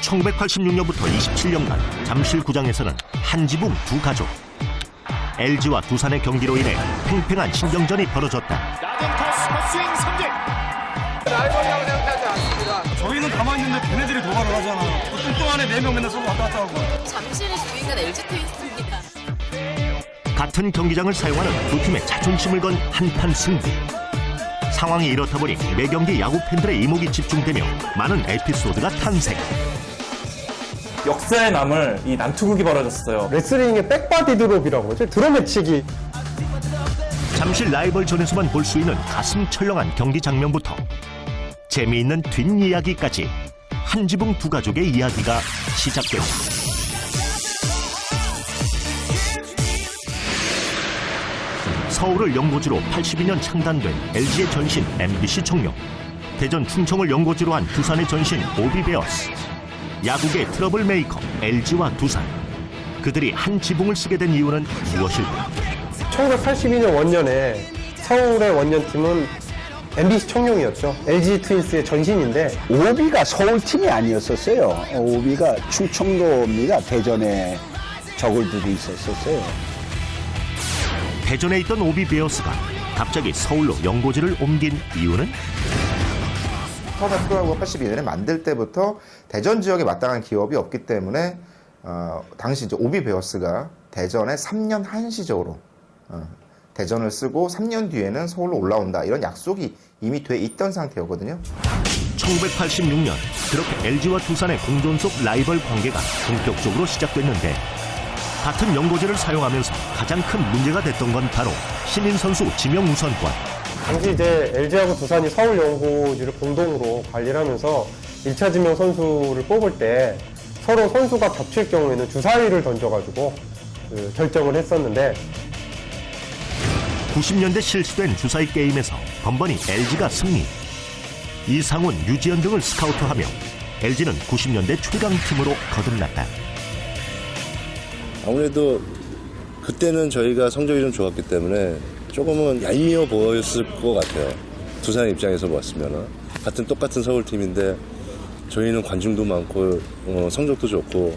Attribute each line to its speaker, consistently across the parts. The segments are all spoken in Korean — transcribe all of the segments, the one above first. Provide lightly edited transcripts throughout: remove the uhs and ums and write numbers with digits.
Speaker 1: 1986년부터 27년간 잠실구장에서는 한 지붕 두 가족, LG와 두산의 경기로 인해 팽팽한 신경전이 벌어졌다.
Speaker 2: 낮은 토스 헛스윙 삼진.
Speaker 3: 라이벌이라고 생각하지 않습니다.
Speaker 4: 저희는 가만히 있는데 걔네들이 도발을 하잖아. 뚱뚱한 애 4명 맨날 서로 왔다 갔다 하고.
Speaker 5: 잠실의 주인은 LG 트윈스입니다.
Speaker 1: 같은 경기장을 사용하는 두 팀의 자존심을 건 한판 승부. 상황이 이렇다 보니 매경기 야구 팬들의 이목이 집중되며 많은 에피소드가 탄생.
Speaker 6: 역사에 남을 이 난투극이 벌어졌어요.
Speaker 7: 레슬링의 백바디 드롭이라고 하죠. 드럼매치기.
Speaker 1: 잠실 라이벌전에서만 볼 수 있는 가슴 철렁한 경기 장면부터 재미있는 뒷이야기까지 한 지붕 두 가족의 이야기가 시작됩니다. 서울을 연고지로 82년 창단된 LG의 전신 MBC 청룡, 대전 충청을 연고지로 한 두산의 전신 오비베어스, 야구계 트러블 메이커 LG와 두산, 그들이 한 지붕을 쓰게 된 이유는 무엇일까?
Speaker 7: 1982년 원년에 서울의 원년팀은 MBC 청룡이었죠. LG 트윈스의 전신인데
Speaker 8: 오비가 서울팀이 아니었었어요. 오비가 충청도입니다. 대전에 저글들이 있었었어요.
Speaker 1: 대전에 있던 오비베어스가 갑자기 서울로 연고지를 옮긴 이유는?
Speaker 9: 서울과 프로야구가 82년에 만들 때부터 대전 지역에 마땅한 기업이 없기 때문에 당시 이제 오비베어스가 대전에 3년 한시적으로 대전을 쓰고 3년 뒤에는 서울로 올라온다, 이런 약속이 이미 돼 있던 상태였거든요.
Speaker 1: 1986년 그렇게 LG와 두산의 공존 속 라이벌 관계가 본격적으로 시작됐는데, 같은 연고지를 사용하면서 가장 큰 문제가 됐던 건 바로 신인 선수 지명 우선권.
Speaker 7: 당시 이제 LG하고 두산이 서울 연고지를 공동으로 관리를 하면서 1차 지명 선수를 뽑을 때 서로 선수가 겹칠 경우에는 주사위를 던져가지고 결정을 했었는데,
Speaker 1: 90년대 실시된 주사위 게임에서 번번이 LG가 승리. 이상훈, 유지현 등을 스카우트하며 LG는 90년대 최강팀으로 거듭났다.
Speaker 10: 아무래도 그때는 저희가 성적이 좀 좋았기 때문에 조금은 얄미워 보였을 것 같아요. 두산 입장에서 봤으면 같은 똑같은 서울팀인데 저희는 관중도 많고 성적도 좋고,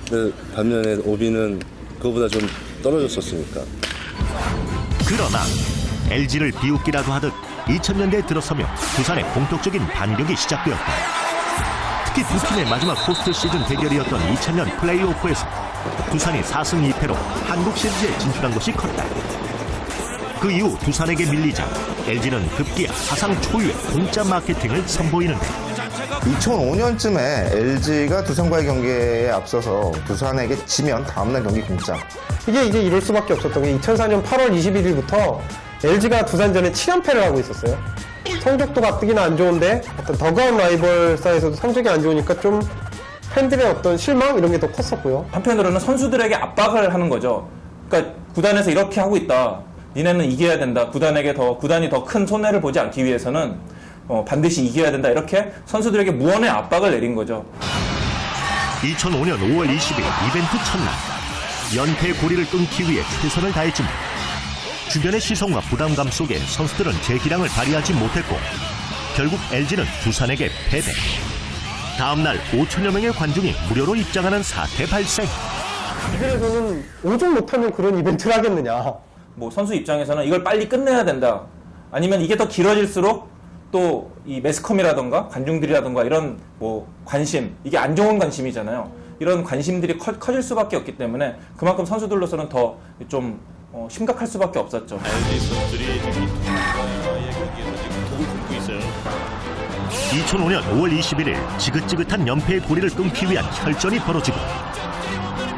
Speaker 10: 근데 반면에 오비는 그거보다 좀 떨어졌었으니까.
Speaker 1: 그러나 LG를 비웃기라도 하듯 2000년대에 들어서며 두산의 본격적인 반격이 시작되었다. 특히 두 팀의 마지막 포스트 시즌 대결이었던 2000년 플레이오프에서 두산이 4승 2패로 한국 시리즈에 진출한 것이 컸다. 그 이후 두산에게 밀리자 LG는 급기야 사상 초유의 공짜 마케팅을 선보이는데,
Speaker 9: 2005년쯤에 LG가 두산과의 경기에 앞서서 두산에게 지면 다음날 경기 공짜.
Speaker 7: 이게 이제 이럴 수밖에 없었던 게 2004년 8월 21일부터 LG가 두산전에 7연패를 하고 있었어요. 성적도 가뜩이나 안 좋은데 어떤 더그아웃 라이벌 사이에서도 성적이 안 좋으니까 좀 팬들의 어떤 실망 이런 게 더 컸었고요.
Speaker 6: 한편으로는 선수들에게 압박을 하는 거죠. 그러니까 구단에서 이렇게 하고 있다. 니네는 이겨야 된다. 구단이 더 큰 손해를 보지 않기 위해서는 반드시 이겨야 된다. 이렇게 선수들에게 무언의 압박을 내린 거죠.
Speaker 1: 2005년 5월 20일 이벤트 첫날, 연패의 고리를 끊기 위해 최선을 다했지만 주변의 시선과 부담감 속에 선수들은 제기량을 발휘하지 못했고 결국 LG는 두산에게 패배. 다음날 5천여 명의 관중이 무료로 입장하는 사태 발생.
Speaker 7: 이들에서는 오죽 못하면 그런 이벤트를 하겠느냐.
Speaker 6: 뭐 선수 입장에서는 이걸 빨리 끝내야 된다. 아니면 이게 더 길어질수록 또 이 매스컴이라던가 관중들이라던가 이런 뭐 관심, 이게 안 좋은 관심이잖아요. 이런 관심들이 커질 수밖에 없기 때문에 그만큼 선수들로서는 더 좀 심각할 수밖에 없었죠.
Speaker 2: LG 선수들이 지금 두산과의 경기에서 지금 독을 품고 있어요.
Speaker 1: 2005년 5월 21일 지긋지긋한 연패의 고리를 끊기 위한 혈전이 벌어지고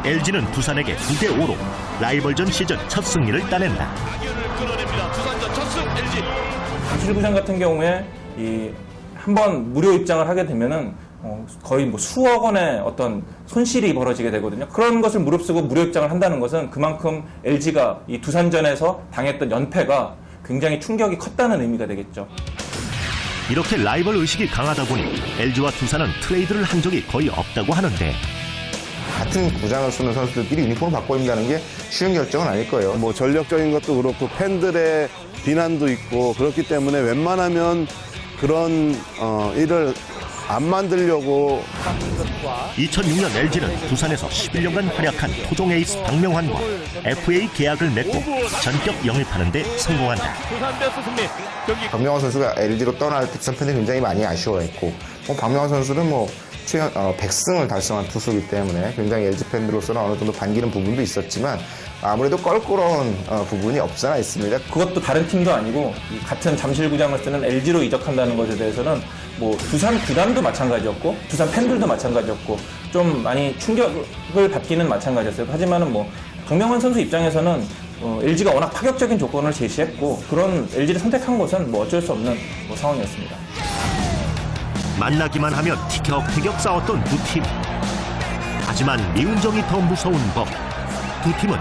Speaker 1: LG는 두산에게 9대5로 라이벌전 시즌 첫 승리를 따낸다.
Speaker 2: 악연을 끊어냅니다. 두산전 첫승 LG.
Speaker 6: 잠실구장 같은 경우에 한번 무료 입장을 하게 되면은 거의 뭐 수억 원의 어떤 손실이 벌어지게 되거든요. 그런 것을 무릅쓰고 무료 입장을 한다는 것은 그만큼 LG가 이 두산전에서 당했던 연패가 굉장히 충격이 컸다는 의미가 되겠죠.
Speaker 1: 이렇게 라이벌 의식이 강하다 보니 LG와 두산은 트레이드를 한 적이 거의 없다고 하는데,
Speaker 9: 같은 구장을 쓰는 선수들끼리 유니폼을 바꿔 입는다는 게 쉬운 결정은 아닐 거예요.
Speaker 10: 뭐 전력적인 것도 그렇고 팬들의 비난도 있고 그렇기 때문에 웬만하면 그런 일을 안 만들려고
Speaker 1: 2006년 LG는 두산에서 11년간 활약한 토종 에이스 박명환과 FA 계약을 맺고 전격 영입하는 데 성공한다.
Speaker 2: 두산 베스트 승리. 경기
Speaker 9: 박명환 선수가 LG로 떠날 때 두산 팬들이 굉장히 많이 아쉬워했고 박명환 선수는 뭐 최근 100승을 달성한 투수이기 때문에 굉장히 LG 팬들로서는 어느 정도 반기는 부분도 있었지만 아무래도 껄끄러운 부분이 없잖아 있습니다.
Speaker 6: 그것도 다른 팀도 아니고 이 같은 잠실구장을 쓰는 LG로 이적한다는 것에 대해서는 뭐 두산 구단도 마찬가지였고 두산 팬들도 마찬가지였고 좀 많이 충격을 받기는 마찬가지였어요. 하지만은 뭐 박명환 선수 입장에서는 LG가 워낙 파격적인 조건을 제시했고 그런 LG를 선택한 것은 뭐 어쩔 수 없는 뭐 상황이었습니다.
Speaker 1: 만나기만 하면 티격태격 싸웠던 두 팀. 하지만 미운정이 더 무서운 법. 두 팀은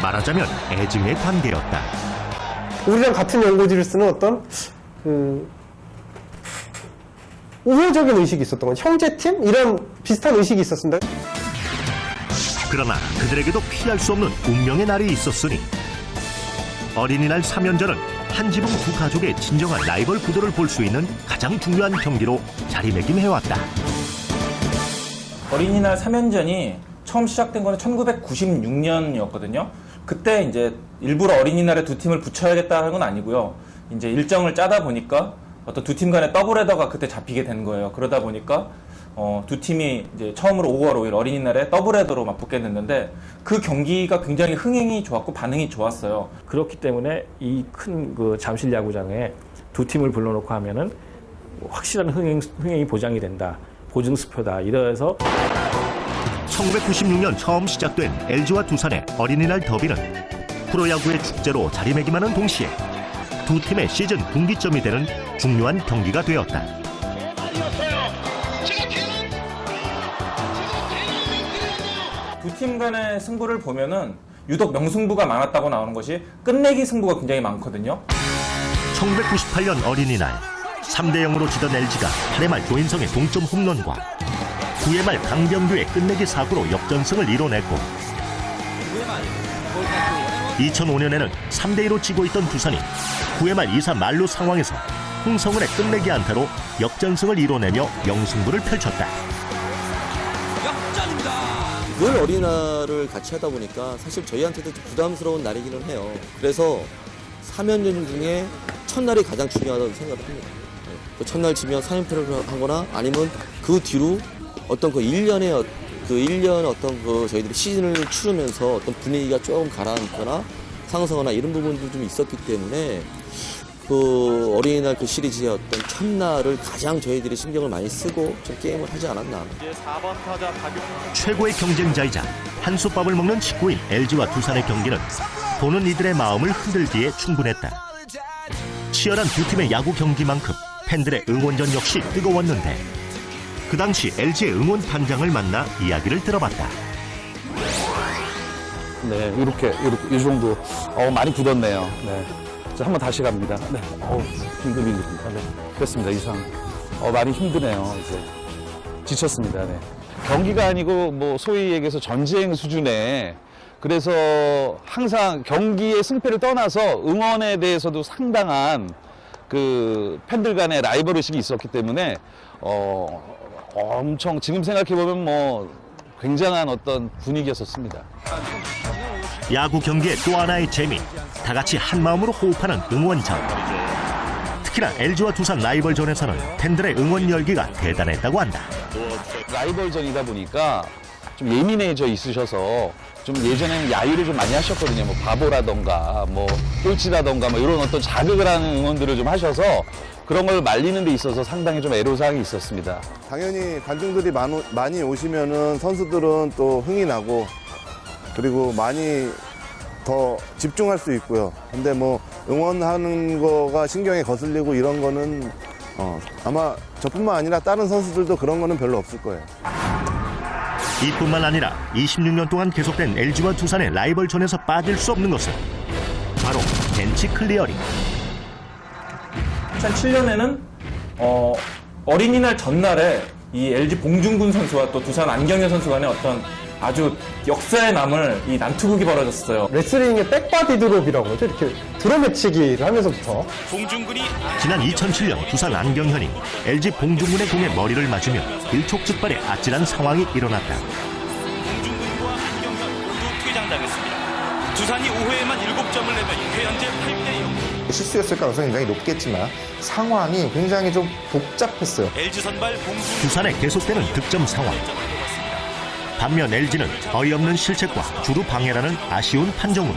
Speaker 1: 말하자면 애증의 관계였다.
Speaker 7: 우리랑 같은 연고지를 쓰는 어떤 우호적인 의식이 있었던 건 형제팀? 이런 비슷한 의식이 있었습니다.
Speaker 1: 그러나 그들에게도 피할 수 없는 운명의 날이 있었으니 어린이날 3연전은 한 지붕 두 가족의 진정한 라이벌 구도를 볼 수 있는 가장 중요한 경기로 자리매김해왔다.
Speaker 6: 어린이날 3연전이 처음 시작된 거는 1996년이었거든요. 그때 이제 일부러 어린이날에 두 팀을 붙여야겠다는 건 아니고요. 이제 일정을 짜다 보니까 어떤 두 팀 간의 더블헤더가 그때 잡히게 된 거예요. 그러다 보니까 두 팀이 이제 처음으로 5월 5일 어린이날에 더블헤더로 맞붙게 됐는데 그 경기가 굉장히 흥행이 좋았고 반응이 좋았어요.
Speaker 11: 그렇기 때문에 이 큰 그 잠실 야구장에 두 팀을 불러놓고 하면은 확실한 흥행이 보장이 된다. 보증수표다. 이래서
Speaker 1: 1996년 처음 시작된 LG와 두산의 어린이날 더비는 프로야구의 축제로 자리매김하는 동시에 두 팀의 시즌 분기점이 되는 중요한 경기가 되었다.
Speaker 6: 두 팀 간의 승부를 보면은 유독 명승부가 많았다고 나오는 것이 끝내기 승부가 굉장히 많거든요.
Speaker 1: 1998년 어린이날 3대0으로 지던 LG가 8회 말 조인성의 동점 홈런과 9회 말 강병규의 끝내기 사구로 역전승을 이뤄냈고 2005년에는 3대2로 지고 있던 두산이 9회 말 2사 만루 상황에서 홍성은의 끝내기 안타로 역전승을 이뤄내며 명승부를 펼쳤다.
Speaker 12: 늘 어린이날을 같이 하다 보니까 사실 저희한테도 좀 부담스러운 날이기는 해요. 그래서 3연전 중에 첫날이 가장 중요하다고 생각을 합니다. 그 첫날 지면 3연패를 하거나 아니면 그 뒤로 어떤 그 1년 어떤 그 저희들이 시즌을 치르면서 어떤 분위기가 조금 가라앉거나 상승하거나 이런 부분도 좀 있었기 때문에 그 어린이날 그 시리즈의 어떤 첫날을 가장 저희들이 신경을 많이 쓰고 좀 게임을 하지 않았나.
Speaker 2: 이제 4번 타자 박용.
Speaker 1: 최고의 경쟁자이자 한솥밥을 먹는 직구인 LG와 두산의 경기는 보는 이들의 마음을 흔들기에 충분했다. 치열한 두 팀의 야구 경기만큼 팬들의 응원전 역시 뜨거웠는데 그 당시 LG의 응원 단장을 만나 이야기를 들어봤다.
Speaker 11: 네, 이렇게 이 정도 많이 굳었네요. 네. 자, 한번 다시 갑니다. 네. 힘듭니다. 네. 그렇습니다. 이상 많이 힘드네요. 이제 지쳤습니다. 네. 경기가 아니고 뭐 소위 얘기해서 전쟁 수준의 그래서 항상 경기의 승패를 떠나서 응원에 대해서도 상당한 그 팬들 간의 라이벌 의식이 있었기 때문에 엄청 지금 생각해 보면 뭐 굉장한 어떤 분위기였었습니다.
Speaker 1: 야구 경기의 또 하나의 재미, 다 같이 한 마음으로 호흡하는 응원전. 특히나 LG와 두산 라이벌전에서는 팬들의 응원 열기가 대단했다고 한다.
Speaker 11: 라이벌전이다 보니까 좀 예민해져 있으셔서 좀 예전에는 야유를 좀 많이 하셨거든요. 뭐 바보라던가 뭐 꼴찌라던가 뭐 이런 어떤 자극을 하는 응원들을 좀 하셔서 그런 걸 말리는 데 있어서 상당히 좀 애로사항이 있었습니다.
Speaker 10: 당연히 관중들이 많이 오시면은 선수들은 또 흥이 나고 그리고 많이 더 집중할 수 있고요. 근데 뭐 응원하는 거가 신경에 거슬리고 이런 거는 아마 저뿐만 아니라 다른 선수들도 그런 거는 별로 없을 거예요.
Speaker 1: 이뿐만 아니라 26년 동안 계속된 LG와 두산의 라이벌전에서 빠질 수 없는 것은 바로 벤치 클리어링.
Speaker 6: 2007년에는 어린이날 전날에 이 LG 봉중근 선수와 또 두산 안경현 선수 간의 어떤 아주 역사에 남을 이 난투극이 벌어졌어요.
Speaker 7: 레슬링의 백바디 드롭이라고 하죠. 이렇게 드럼매치기를 하면서부터.
Speaker 1: 지난 2007년 두산 안경현이 LG 봉중근의 공에 머리를 맞으며 일촉즉발의 아찔한 상황이 일어났다.
Speaker 4: 봉중근과 안경현 모두 퇴장당했습니다. 두산이 5회에만 7점을 내면 현재 8대0.
Speaker 9: 실수였을 가능성이 굉장히 높겠지만 상황이 굉장히 좀 복잡했어요.
Speaker 4: LG 선발 봉중근
Speaker 1: 두산의 계속되는 득점 상황. 반면 LG는 어이없는 실책과 주루 방해라는 아쉬운 판정으로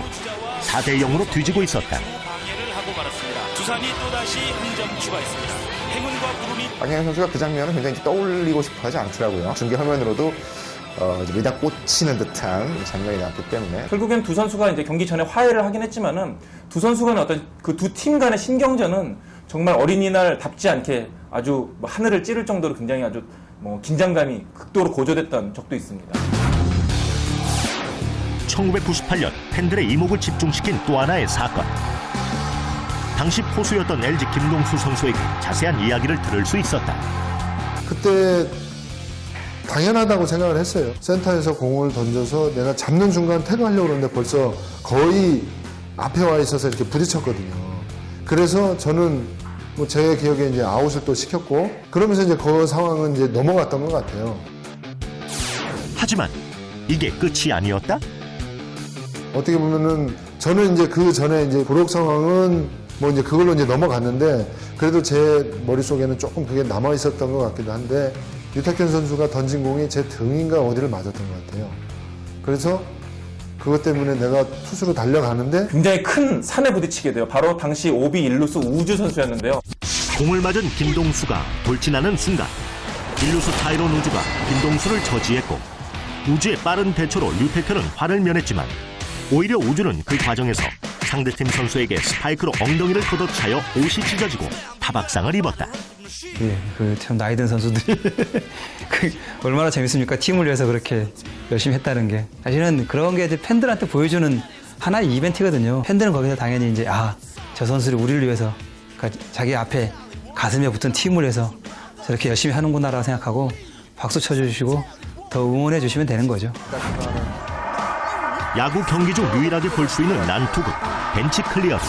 Speaker 1: 4대0으로 뒤지고 있었다.
Speaker 4: 방해를 하고 말았습니다. 두산이 또다시 한 점 추가했습니다. 행운과 구름이
Speaker 9: 박영현 선수가 그 장면을 굉장히 떠올리고 싶어하지 않더라고요. 중계 화면으로도 미다 꽂히는 듯한 장면이 나왔기 때문에
Speaker 6: 결국엔 두 선수가 이제 경기 전에 화해를 하긴 했지만은 두 선수 간의 어떤 그 두 팀 간의 신경전은 정말 어린이날답지 않게 아주 하늘을 찌를 정도로 굉장히 아주 긴장감이 극도로 고조됐던 적도 있습니다.
Speaker 1: 1998년 팬들의 이목을 집중시킨 또 하나의 사건. 당시 포수였던 LG 김동수 선수에게 자세한 이야기를 들을 수 있었다.
Speaker 13: 그때 당연하다고 생각을 했어요. 센터에서 공을 던져서 내가 잡는 순간 태그하려고 그러는데 벌써 거의 앞에 와 있어서 이렇게 부딪혔거든요. 그래서 저는 제 기억에 이제 아웃을 또 시켰고, 그러면서 이제 그 상황은 이제 넘어갔던 것 같아요.
Speaker 1: 하지만 이게 끝이 아니었다?
Speaker 13: 어떻게 보면은 저는 이제 그 전에 이제 부록 상황은 이제 그걸로 이제 넘어갔는데, 그래도 제 머릿속에는 조금 그게 남아 있었던 것 같기도 한데, 유탁현 선수가 던진 공이 제 등인가 어디를 맞았던 것 같아요. 그래서 그것 때문에 내가 투수로 달려가는데
Speaker 6: 굉장히 큰 산에 부딪히게 돼요. 바로 당시 오비 일루수 우주 선수였는데요.
Speaker 1: 공을 맞은 김동수가 돌진하는 순간 일루수 타이론 우주가 김동수를 저지했고, 우주의 빠른 대처로 류태현은 화를 면했지만 오히려 우주는 그 과정에서 상대팀 선수에게 스파이크로 엉덩이를 걷어차여 옷이 찢어지고 타박상을 입었다.
Speaker 14: 예, 참 나이 든 선수들이 얼마나 재밌습니까? 팀을 위해서 그렇게 열심히 했다는 게. 사실은 그런 게 이제 팬들한테 보여주는 하나의 이벤트거든요. 팬들은 거기서 당연히 이제 저 선수들이 우리를 위해서, 그러니까 자기 앞에 가슴에 붙은 팀을 위해서 저렇게 열심히 하는구나라고 생각하고 박수 쳐주시고 더 응원해 주시면 되는 거죠.
Speaker 1: 야구 경기 중 유일하게 볼 수 있는 난투극, 벤치 클리어링.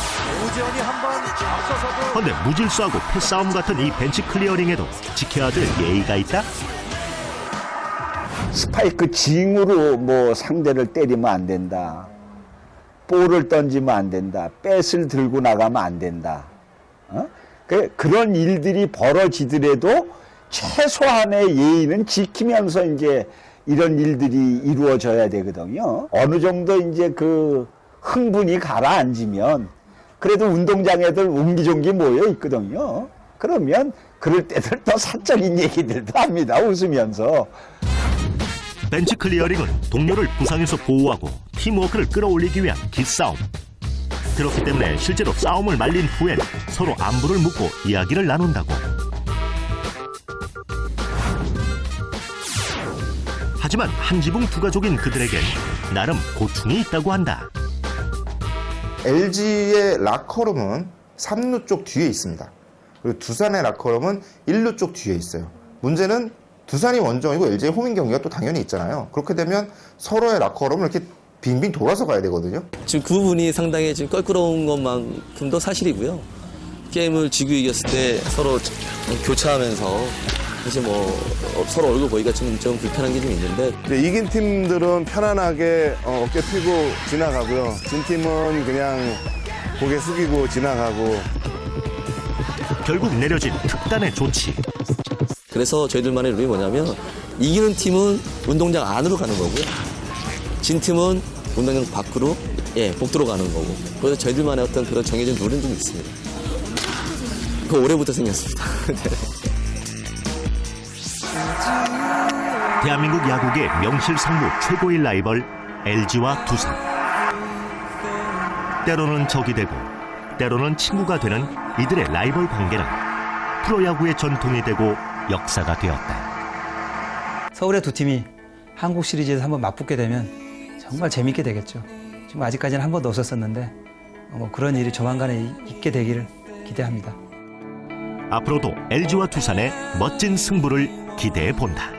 Speaker 1: 그런데 무질서하고 패싸움 같은 이 벤치 클리어링에도 지켜야 될 예의가 있다?
Speaker 8: 스파이크 징으로 상대를 때리면 안 된다. 볼을 던지면 안 된다. 뱃을 들고 나가면 안 된다. 그런 일들이 벌어지더라도 최소한의 예의는 지키면서 이제 이런 일들이 이루어져야 되거든요. 어느 정도 이제 그 흥분이 가라앉으면 그래도 운동장에들 옹기종기 모여 있거든요. 그러면 그럴 때들 더 사적인 얘기들도 합니다. 웃으면서.
Speaker 1: 벤치 클리어링은 동료를 부상에서 보호하고 팀워크를 끌어올리기 위한 기싸움. 그렇기 때문에 실제로 싸움을 말린 후엔 서로 안부를 묻고 이야기를 나눈다고. 하지만 한 지붕 두 가족인 그들에겐 나름 고충이 있다고 한다.
Speaker 9: LG의 라커룸은 3루 쪽 뒤에 있습니다. 그리고 두산의 라커룸은 1루 쪽 뒤에 있어요. 문제는 두산이 원정이고 LG의 홈인 경기가 또 당연히 있잖아요. 그렇게 되면 서로의 라커룸을 이렇게 빙빙 돌아서 가야 되거든요.
Speaker 12: 지금 그 부분이 상당히 지금 껄끄러운 것만큼도 사실이고요. 게임을 지고 이겼을 때 서로 교차하면서 사실 서로 얼굴 보기가 좀 불편한 게 좀 있는데,
Speaker 10: 이긴 팀들은 편안하게 어깨 펴고 지나가고요. 진 팀은 그냥 고개 숙이고 지나가고.
Speaker 1: 결국 내려진 특단의 조치.
Speaker 12: 그래서 저희들만의 룰이 뭐냐면 이기는 팀은 운동장 안으로 가는 거고요. 진 팀은 운동장 밖으로, 복도로 가는 거고. 그래서 저희들만의 어떤 그런 정해진 룰은 좀 있습니다. 그거 올해부터 생겼습니다.
Speaker 1: 대한민국 야구계 명실상부 최고의 라이벌 LG와 두산. 때로는 적이 되고 때로는 친구가 되는 이들의 라이벌 관계는 프로야구의 전통이 되고 역사가 되었다.
Speaker 14: 서울의 두 팀이 한국 시리즈에서 한번 맞붙게 되면 정말 재밌게 되겠죠. 지금 아직까지는 한 번도 없었었는데 그런 일이 조만간에 있게 되기를 기대합니다.
Speaker 1: 앞으로도 LG와 두산의 멋진 승부를 기대해 본다.